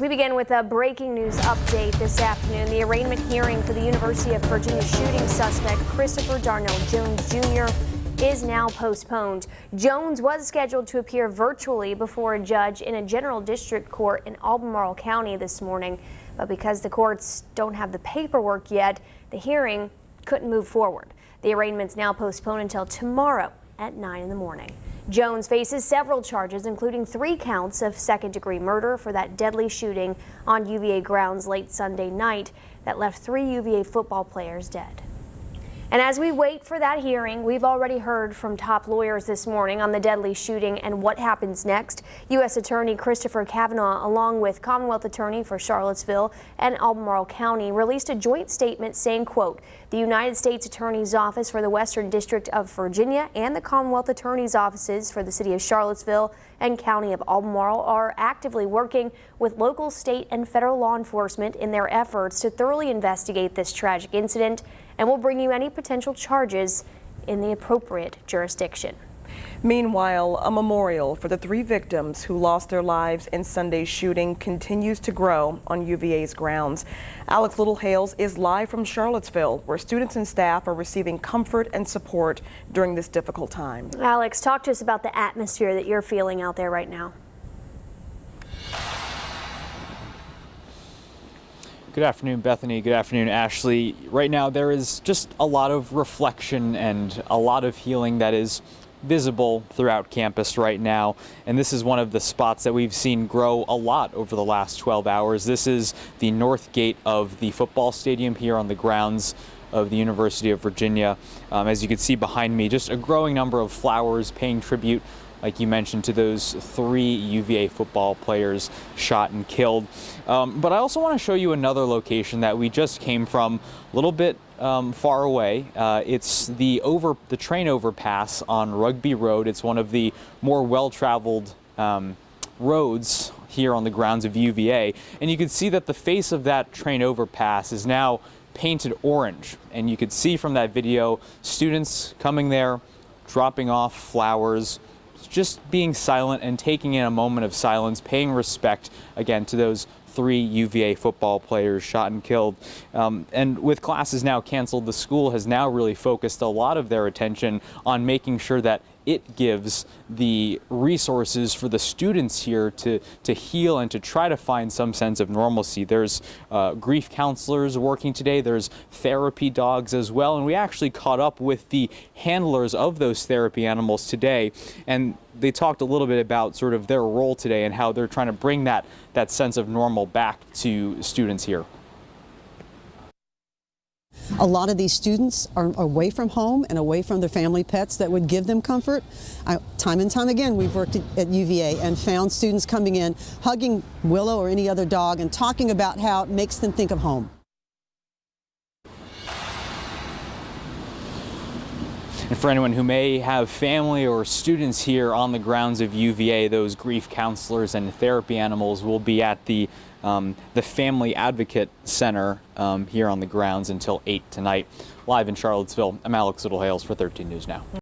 We begin with a breaking news update this afternoon. The arraignment hearing for the University of Virginia shooting suspect Christopher Darnell Jones Jr. is now postponed. Jones was scheduled to appear virtually before a judge in a general district court in Albemarle County this morning, but because the courts don't have the paperwork yet, the hearing couldn't move forward. The arraignment's now postponed until tomorrow at 9 in the morning. Jones faces several charges, including 3 counts of second-degree murder for that deadly shooting on UVA grounds late Sunday night that left 3 UVA football players dead. And as we wait for that hearing, we've already heard from top lawyers this morning on the deadly shooting and what happens next. U.S. Attorney Christopher Cavanaugh, along with Commonwealth Attorney for Charlottesville and Albemarle County, released a joint statement saying, quote, "The United States Attorney's Office for the Western District of Virginia and the Commonwealth Attorney's Offices for the City of Charlottesville and County of Albemarle are actively working with local, state, and federal law enforcement in their efforts to thoroughly investigate this tragic incident, and will bring you any potential charges in the appropriate jurisdiction." Meanwhile, a memorial for the 3 victims who lost their lives in Sunday's shooting continues to grow on UVA's grounds. Alex Littlehales is live from Charlottesville, where students and staff are receiving comfort and support during this difficult time. Alex, talk to us about the atmosphere that you're feeling out there right now. Good afternoon, Bethany. Good afternoon, Ashley. Right now, there is just a lot of reflection and a lot of healing that is visible throughout campus right now. And this is one of the spots that we've seen grow a lot over the last 12 hours. This is the north gate of the football stadium here on the grounds of the University of Virginia. As you can see behind me, just a growing number of flowers paying tribute, like you mentioned, to those 3 UVA football players shot and killed. But I also want to show you another location that we just came from a little bit far away. It's the train overpass on Rugby Road. It's one of the more well-traveled roads here on the grounds of UVA. And you can see that the face of that train overpass is now painted orange. And you could see from that video students coming there, dropping off flowers, just being silent and taking in a moment of silence, paying respect again to those 3 UVA football players shot and killed. And with classes now canceled, the school has now really focused a lot of their attention on making sure that it gives the resources for the students here to heal and to try to find some sense of normalcy. There's grief counselors working today. There's therapy dogs as well. And we actually caught up with the handlers of those therapy animals today. And they talked a little bit about sort of their role today and how they're trying to bring that sense of normal back to students here. A lot of these students are away from home and away from their family pets that would give them comfort. Time and time again, we've worked at UVA and found students coming in, hugging Willow or any other dog and talking about how it makes them think of home. And for anyone who may have family or students here on the grounds of UVA, those grief counselors and therapy animals will be at the Family Advocate Center here on the grounds until 8 tonight. Live in Charlottesville, I'm Alex Littlehales for 13 News Now.